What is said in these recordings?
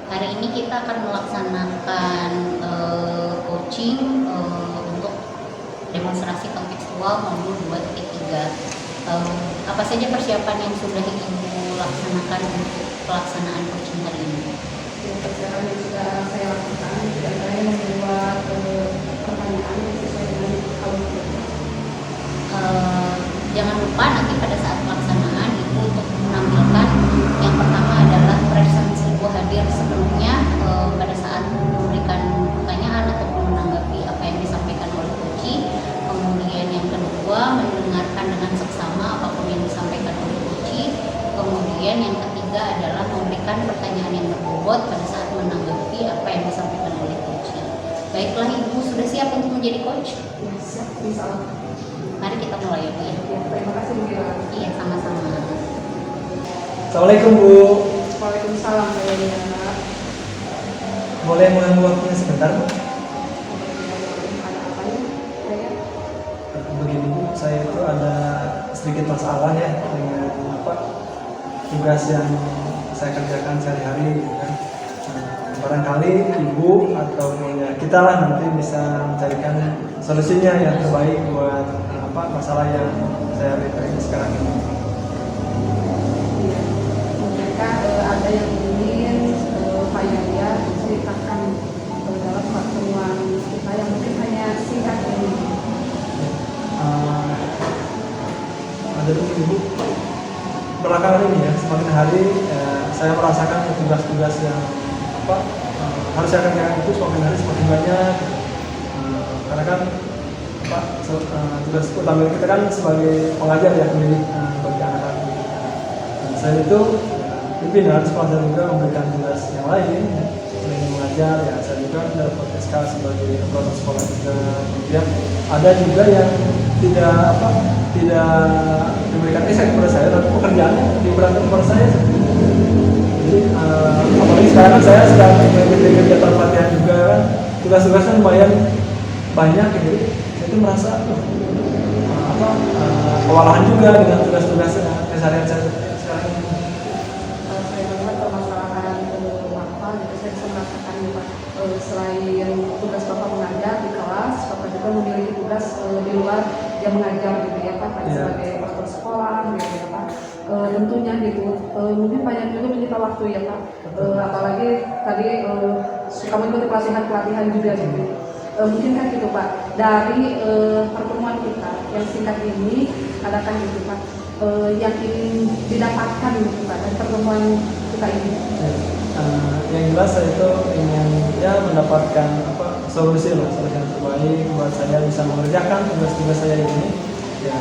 Hari ini kita akan melaksanakan coaching untuk demonstrasi kontekstual modul 2.3. Apa saja persiapan yang sudah Ibu laksanakan untuk pelaksanaan coaching hari ini? Persiapan yang sudah saya lakukan, saya membuat pertanyaan sesuai dengan Jangan lupa nanti pada saat pelaksanaan Ibu untuk menampilkan yang pertama adalah presence Ibu hadir sebelumnya pada saat memberikan pertanyaan ataupun menanggapi apa yang disampaikan oleh coach. Kemudian yang kedua, mendengarkan dengan seksama apapun yang disampaikan oleh coach. Kemudian yang ketiga adalah memberikan pertanyaan yang berbobot pada saat menanggapi apa yang disampaikan oleh coach. Baiklah, Ibu sudah siap untuk menjadi coach? Ya, siap, insya Allah. Mari kita mulai ya, Bu. Ya, terima kasih Bu. Iya, sama-sama. Assalamualaikum Bu. Waalaikumsalam Bu. Boleh mengganggu waktunya sebentar Bu? Ada apa ya? Begini Bu, saya itu ada sedikit masalah ya dengan tugas yang saya kerjakan sehari-hari gitu kan. Barangkali Ibu atau ya kita lah nanti bisa mencarikan solusinya yang terbaik buat masalah yang saya hadapi sekarang ini. Iya. Mungkinkah ada yang ingin Pak Yahya ceritakan dalam pertemuan kita yang mungkin hanya singkat ini? Ada Ibu, belakangan ini ya semakin hari saya merasakan tugas-tugas yang harus saya kerjakan itu semakin hari semakin banyak. Karena kan tugas utama kita kan sebagai pengajar ya, pendidik bagi anak-anak. Saya itu pimpinan sekolah saya juga memberikan tugas yang lain selain mengajar ya, saya juga dapat SK sebagai kepala sekolah juga. Kemudian ada juga yang tidak diberikan SK kepada saya, tapi pekerjaannya diberatkan kepada saya. Jadi apalagi sekarang kan saya sedang mengikuti kegiatan pelatihan juga kan, tugas-tugasnya lumayan banyak gitu. Saya itu merasa kewalahan juga dengan tugas-tugas keseharian saya sekarang ini. Saya melihat permasalahan Bapak, jadi saya bisa merasakan Bapak selain tugas Bapak mengajar di kelas, Bapak juga memiliki tugas di luar yang mengajar gitu ya Pak, sebagai pastor sekolah gitu ya Pak. Tentunya gitu, mungkin banyak juga menyita waktu ya Pak, apalagi tadi suka mengikuti pelatihan juga gitu. Mungkin kan gitu Pak, dari pertemuan kita yang singkat ini adakan gitu Pak, yang ingin didapatkan gitu Pak dari pertemuan kita ini. Yang jelas saya itu ingin ya mendapatkan solusi yang terbaik buat saya bisa mengerjakan tugas-tugas saya ini ya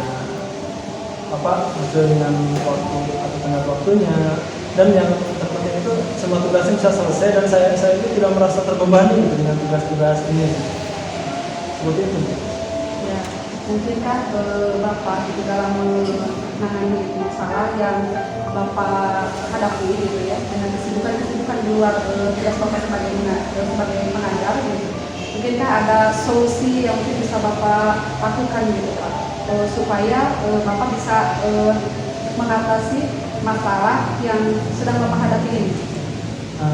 sesuai dengan waktu atau tengah waktunya, dan yang terpenting itu semua tugasnya bisa selesai dan saya itu tidak merasa terbebani gitu dengan tugas-tugas ini. Seperti itu. Ya, mungkinkah Bapak itu dalam menangani masalah yang Bapak hadapi gitu ya, dengan kesibukan di luar tugas Bapak sebagai pengajar gitu. Mungkinkah ada solusi yang mungkin bisa Bapak lakukan gitu Pak, supaya Bapak bisa mengatasi masalah yang sedang Bapak hadapi ini?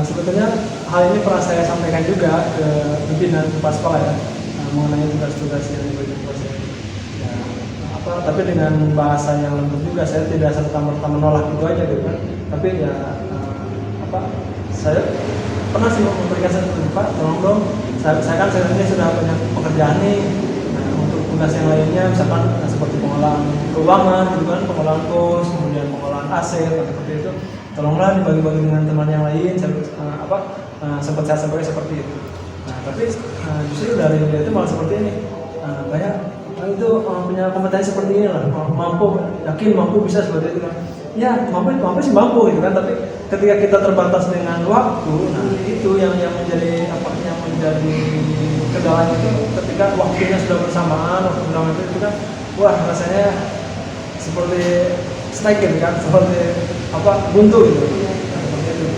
Sebetulnya hal ini pernah saya sampaikan juga ke pimpinan kepala sekolah ya, mengenai tugas-tugas yang diberikan kepada saya. Ya, tapi dengan bahasa yang lembut juga, saya tidak serta-merta menolak itu aja gitu kan. Tapi ya saya pernah sih memberikan satu Pak, tolong dong, saya kan ini sudah banyak pekerjaan nih. Nah, untuk tugas yang lainnya misalkan seperti pengolahan keuangan gitu kan, pengolahan kos, kemudian pengolahan aset seperti itu, tolonglah dibagi-bagi dengan teman yang lain. Sempat saya sampaikan seperti itu. Nah, tapi justru dari dia itu malah seperti ini, banyak itu punya kompetensi seperti ini lah, yakin mampu bisa seperti itu kan. Ya mampu sih mampu gitu kan, tapi ketika kita terbatas dengan waktu, nah itu yang menjadi kendala itu ketika waktunya sudah bersamaan, waktu itu kan, wah rasanya seperti snack gitu kan, seperti buntu gitu. Nah, seperti itu.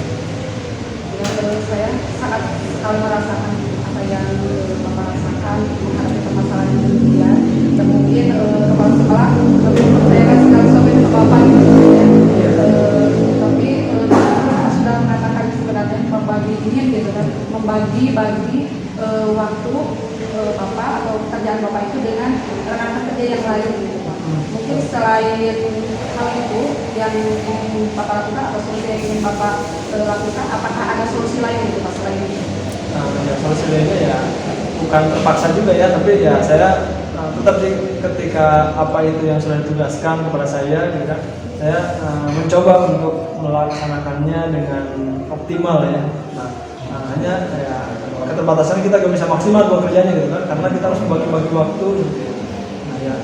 Ya, saya sangat sekali merasakan apa yang Bapak rasakan menghadapi permasalahan yang demikian. Dan mungkin kepala sekolah lebih mempercayakan segala sesuatu ke Bapak gitu ya. Tapi Bapak sudah mengatakan sebenarnya berbagi ini membagi-bagi waktu Bapak atau pekerjaan Bapak itu dengan rekan kerja yang lain gitu Pak. Mungkin selain hal itu yang ingin Bapak lakukan atau solusi yang ingin Bapak lakukan, apakah ada solusi lain gitu Pak selain itu? Ya, solusi lainnya ya bukan terpaksa juga ya, tapi ya saya tetap ketika apa itu yang sudah ditugaskan kepada saya, gitu kan, saya mencoba untuk melaksanakannya dengan optimal ya. Nah, hanya ya, keterbatasan kita gak bisa maksimal bekerjanya gitu kan, karena kita harus membagi-bagi waktu. Gitu. Nah, ya,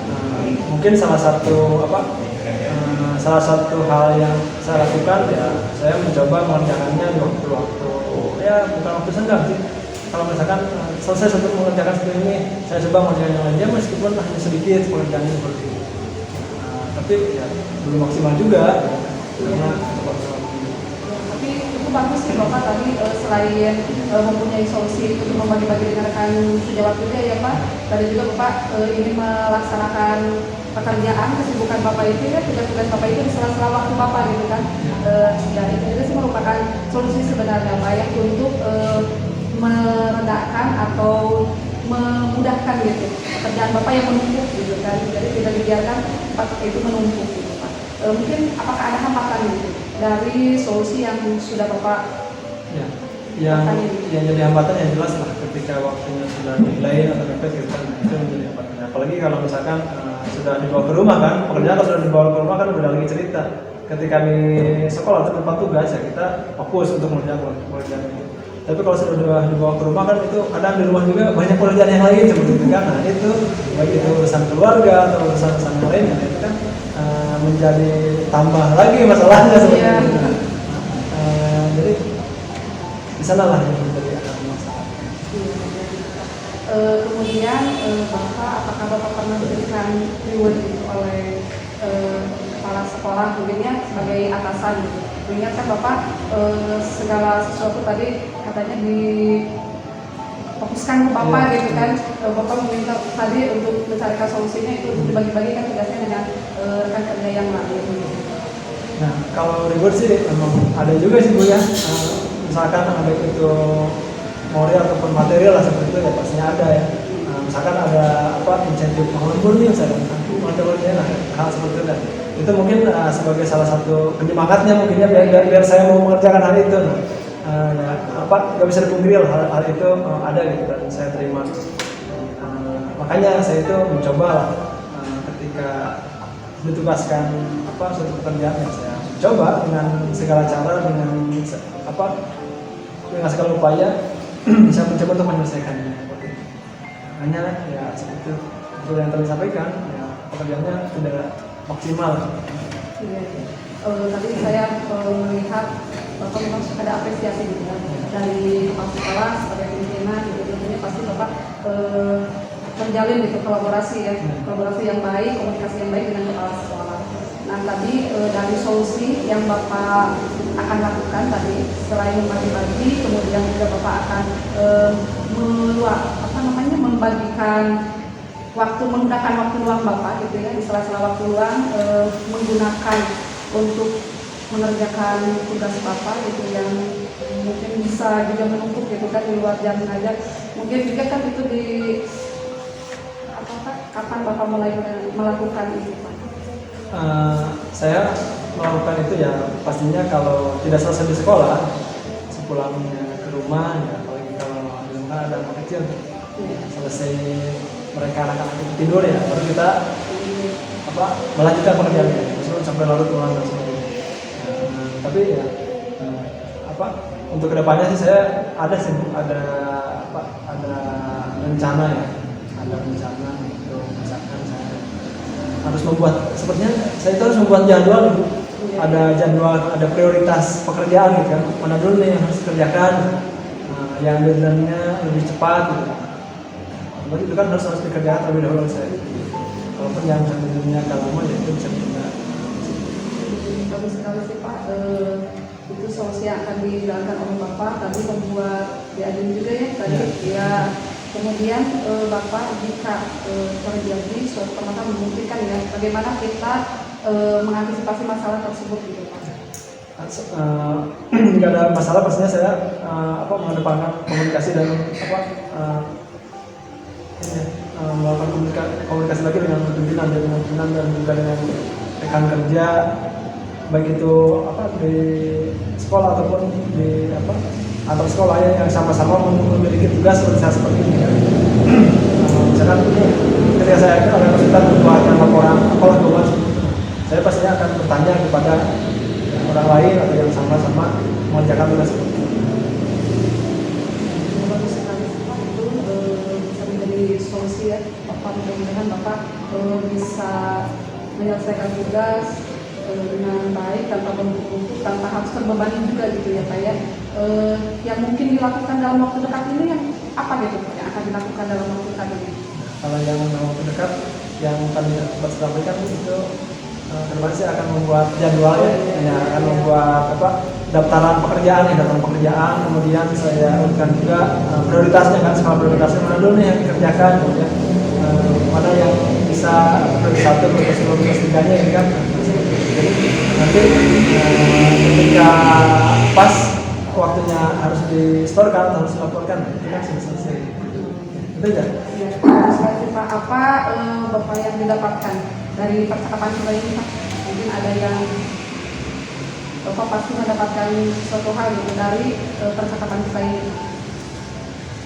mungkin salah satu hal yang saya lakukan ya, saya mencoba mengerjakannya di waktu-waktu ya bukan waktu senggang sih. Kalau misalkan selesai untuk mengerjakan seperti ini, saya coba mengerjakan yang lainnya meskipun hanya sedikit pengerjaannya seperti itu. Tapi ya belum maksimal juga karena tapi itu bagus sih Bapak tadi selain mempunyai solusi untuk membagi-bagi dengan rekan sejawat juga ya Pak. Tadi juga Bapak ini melaksanakan pekerjaan kesibukan Bapak itu ya, tugas-tugas Bapak itu di sela-sela waktu Bapak gitu kan. Ya itu juga sih merupakan solusi sebenarnya Pak ya untuk meredakan atau memudahkan gitu pekerjaan Bapak yang menumpuk gitu kan, jadi tidak dibiarkan itu menumpuk gitu Pak. Mungkin apakah ada hambatan gitu dari solusi yang sudah Bapak yang jadi hambatan yang jelas lah ketika waktunya sudah delay atau mepet gitu kan, itu menjadi hambatan. Apalagi kalau misalkan sudah dibawa ke rumah kan, pekerjaan kalau sudah dibawa ke rumah kan udah lagi cerita. Ketika di sekolah atau tempat tugas ya kita fokus untuk mengerjakan itu. Tapi kalau sudah dibawa ke rumah kan itu kadang di rumah juga banyak pekerjaan yang lain seperti itu kan. Nah itu baik itu urusan keluarga atau urusan yang lainnya itu kan menjadi tambah lagi masalahnya seperti itu. Jadi di sana lah yang menjadi masalah. Kemudian Bapak, apakah Bapak pernah diberikan reward oleh kepala sekolah mungkin ya sebagai atasan gitu? Mengingat kan Bapak segala sesuatu tadi katanya difokuskan ke Bapak gitu kan, Bapak meminta tadi untuk mencarikan solusinya itu untuk dibagi-bagi kan tugasnya dengan rekan kerja yang lain. Nah kalau reward sih memang ada juga sih Bu ya, misalkan ada itu moral ataupun material lah seperti itu ya pastinya ada ya. Misalkan ada insentif penghibur nih misalkan materialnya lah hal seperti itu kan. Itu mungkin sebagai salah satu penyemangatnya mungkinnya biar saya mau mengerjakan hal itu. Nggak bisa dipungkiri hal itu ada gitu dan saya terima. Makanya saya itu mencoba lah ketika ditugaskan suatu pekerjaan yang saya coba dengan segala cara dengan segala upaya bisa mencoba untuk menyelesaikannya. Hanya ya seperti itu yang tadi sampaikan ya, pekerjaannya tidak maksimal. Iya. Tadi saya melihat Bapak memang ada apresiasi gitu kan dari kepala sekolah sebagai pimpinan gitu, tentunya pasti Bapak menjalin gitu kolaborasi yang baik, komunikasi yang baik dengan kepala sekolah. Nah tadi dari solusi yang Bapak akan lakukan tadi selain membagi-bagi, kemudian juga Bapak akan membagikan waktu, menggunakan waktu luang Bapak gitu ya, di sela-sela waktu luang menggunakan untuk mengerjakan tugas Bapak gitu yang mungkin bisa juga menumpuk gitu kan di luar jam ngajar. Mungkin juga kan itu di kapan Bapak mulai melakukan itu Pak? Saya melakukan itu ya pastinya kalau tidak selesai di sekolah, sepulangnya ke rumah ya, apalagi kalau di rumah ada anak kecil selesai mereka anak-anak itu tidur ya, baru kita melanjutkan pekerjaannya sampai larut malam dan sebagainya. Tapi ya untuk kedepannya sih saya ada rencana ya, ada rencana untuk misalkan saya harus membuat, sepertinya saya itu harus membuat jadwal, ada jadwal, ada prioritas pekerjaan gitu kan, mana dulu nih yang harus dikerjakan, yang deadline-nya lebih cepat gitu. Berarti itu kan harus dikerjakan terlebih dahulu saya. Walaupun yang sebenarnya agak lama ya itu bisa ditunda. Bagus sekali sih Pak. Itu solusi yang akan dijalankan oleh Bapak tadi membuat diadil juga ya tadi ya. Kemudian Bapak jika terjadi suatu permasalahan memungkinkan ya, bagaimana kita mengantisipasi masalah tersebut gitu Pak? nggak ada masalah, pastinya saya mengedepankan komunikasi dan melakukan komunikasi lagi dengan pimpinan dan juga dengan rekan kerja, baik itu di sekolah ataupun di antar sekolah yang sama-sama memiliki tugas seperti ini ya. Misalkan ketika saya ada kesulitan membuatkan laporan keuangan, saya pastinya akan bertanya kepada orang lain atau yang sama-sama mengerjakan tugas seperti itu. Bagus sekali Pak, itu bisa menjadi solusi ya Bapak. Mudah-mudahan Bapak bisa menyelesaikan tugas dengan baik tanpa menumpuk, tanpa harus terbebani juga gitu ya Pak ya. Yang mungkin dilakukan dalam waktu dekat ini yang apa gitu Pak yang akan dilakukan dalam waktu dekat ini? Kalau yang dalam waktu dekat yang kami dapat sampaikan itu kedepan saya akan membuat jadwal ya, akan membuat daftaran pekerjaan, kemudian saya urutkan juga prioritasnya kan, skala prioritasnya mana dulu nih yang dikerjakan, kemudian mana yang bisa prioritas 1, prioritas 2, prioritas 3-nya ini kan. Jadi nanti ketika pas waktunya harus distorkan, harus dilaporkan, itu kan sudah selesai. Itu aja. Ya, Pak, apa Bapak yang didapatkan dari percakapan kita ini Pak? Mungkin ada yang Bapak pasti mendapatkan suatu hal gitu dari percakapan kita ini.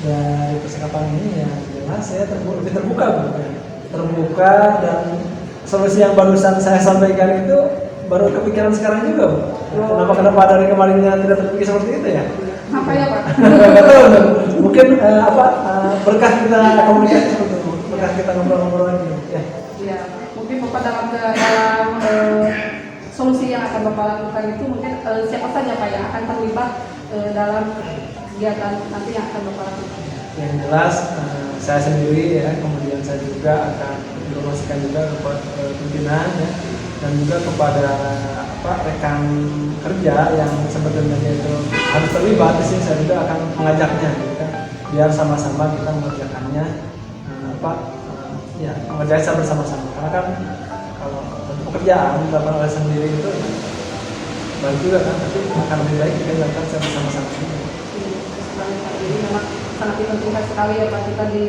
Dari percakapan ini ya jelas saya lebih terbuka dan solusi yang barusan saya sampaikan itu baru kepikiran sekarang juga Bu. Kenapa dari kemarinnya tidak terpikir seperti itu ya? Apa ya Pak? Nggak tahu, mungkin berkah kita komunikasi seperti itu, berkah kita ngobrol-ngobrol lagi ya. Ya, mungkin Bapak dalam solusi yang akan Bapak lakukan itu mungkin siapa saja Pak yang akan terlibat dalam kegiatan nanti yang akan Bapak lakukan? Yang jelas saya sendiri ya, kemudian saya juga akan informasikan juga kepada pimpinan ya, dan juga kepada rekan kerja yang sebetulnya itu harus terlibat di sini. Saya juga akan mengajaknya gitu kan, biar sama-sama kita mengerjakannya mengerjakan secara bersama-sama, karena kan kalau untuk pekerjaan dilakukan oleh sendiri itu baik juga kan, tapi akan lebih baik kita lakukan secara bersama-sama. Jadi memang sangat dipentingkan sekali ya Pak, kita di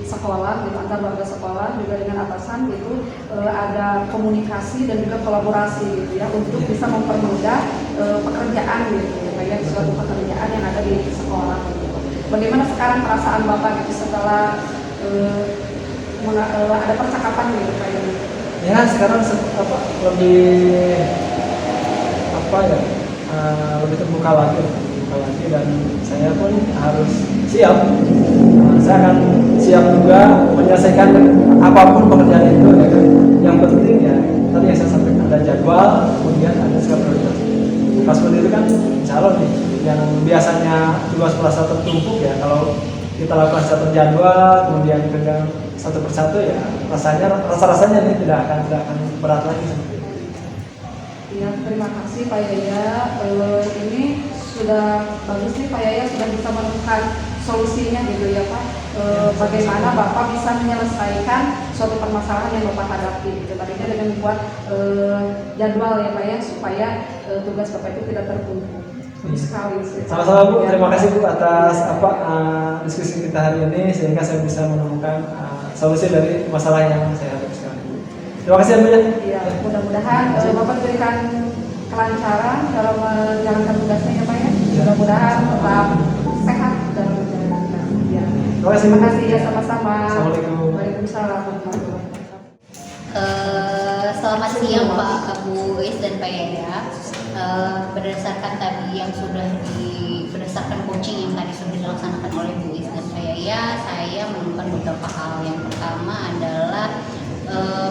sekolah, di antar warga sekolah juga dengan atasan itu ada komunikasi dan juga kolaborasi gitu ya, untuk bisa mempermudah pekerjaan gitu ya Pak ya, suatu pekerjaan yang ada di sekolah gitu. Bagaimana sekarang perasaan Bapak gitu setelah ada percakapan gitu Pak ya? Ya sekarang lebih lebih terbuka lagi dan saya pun harus siap. Saya akan siap juga menyelesaikan apapun pekerjaan itu ya kan. Yang penting ya tadi yang saya sampaikan, ada jadwal, kemudian ada skala prioritas. Pas seperti itu kan insya Allah nih, yang biasanya tugas merasa tertumpuk ya, kalau kita lakukan secara terjadwal kemudian kerjakan satu persatu ya rasanya ini tidak akan berat lagi seperti itu. Ya, terima kasih Pak Yaya. Ini sudah bagus nih Pak Yaya sudah bisa menemukan solusinya gitu ya Pak. Bagaimana Bapak bisa menyelesaikan suatu permasalahan yang Bapak hadapi gitu. Tadinya dengan membuat jadwal ya Pak ya, supaya tugas Bapak itu tidak tertumpuk. Sekali. Sama-sama Bu, terima kasih Bu atas diskusi kita hari ini, sehingga saya bisa menemukan solusi dari masalah yang saya hadapi sekarang. Terima kasih Bu ya. Iya, mudah-mudahan Bapak diberikan kelancaran dalam menjalankan tugasnya ya Pak ya. Mudah-mudahan tetap sehat dalam menjalankan. Ya. Terima kasih ya, sama-sama. Assalamualaikum. Waalaikumsalam. Selamat siang Pak Bu Is dan Pak Yaya. Berdasarkan tadi yang berdasarkan coaching yang tadi sudah dilaksanakan oleh Bu Is dan Pak Yaya, saya menemukan beberapa hal. Yang pertama adalah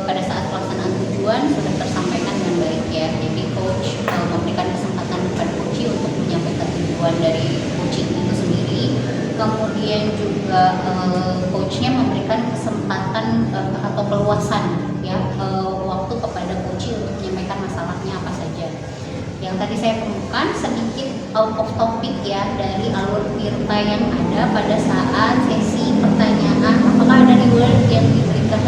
pada saat pelaksanaan tujuan sudah tersampaikan dengan baik ya. Jadi coach memberikan kesempatan kepada coach untuk menyampaikan tujuan dari coaching itu sendiri. Kemudian juga coachnya memberikan kesempatan atau peluasan ya waktu kepada coach untuk menyampaikan masalahnya apa saja. Yang tadi saya temukan sedikit out of topic ya dari alur Tirta yang ada pada saat sesi pertanyaan. Apakah ada reward yang diberikan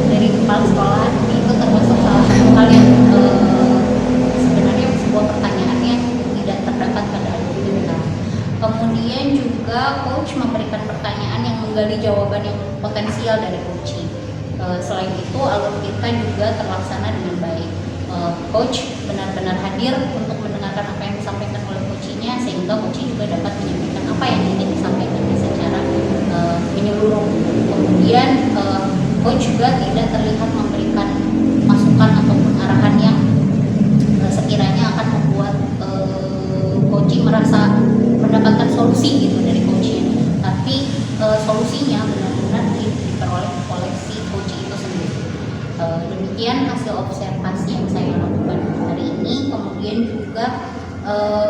dari kepala sekolah? Itu termasuk salah satu hal yang sebenarnya sebuah pertanyaan yang Kemudian juga coach memberikan pertanyaan yang menggali jawaban yang potensial dari coaching. Selain itu, alur kita juga terlaksana dengan baik. Coach benar-benar hadir untuk mendengarkan apa yang disampaikan oleh coachingnya, sehingga coaching juga dapat menyampaikan apa yang ingin disampaikan secara menyeluruh. Kemudian coach juga tidak terlihat memberikan masukan ataupun arahan yang sekiranya akan membuat coaching merasa mendapatkan solusi gitu dari coaching, tapi solusinya benar-benar diperoleh oleh si coaching itu sendiri. Demikian hasil observasi yang saya lakukan hari ini. Kemudian juga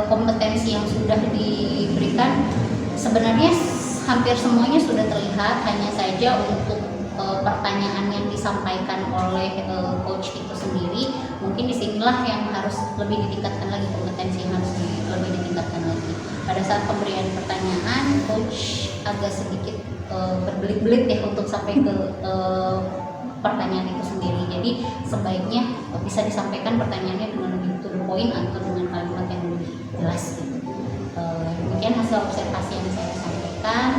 kompetensi yang sudah diberikan sebenarnya hampir semuanya sudah terlihat, hanya saja untuk pertanyaan yang disampaikan oleh coach itu sendiri, mungkin disinilah yang harus lebih ditingkatkan lagi, kompetensi yang harus lebih ditingkatkan lagi. Pada saat pemberian pertanyaan, coach agak sedikit berbelit-belit ya untuk sampai ke pertanyaan itu sendiri. Jadi sebaiknya bisa disampaikan pertanyaannya dengan lebih to the point atau dengan kalimat yang lebih jelas gitu. Demikian hasil observasi yang saya sampaikan.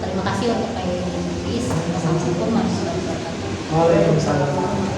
Terima kasih untuk Pak Ibu dan Ibu. Assalamualaikum warahmatullahi wabarakatuh. Waalaikumsalam.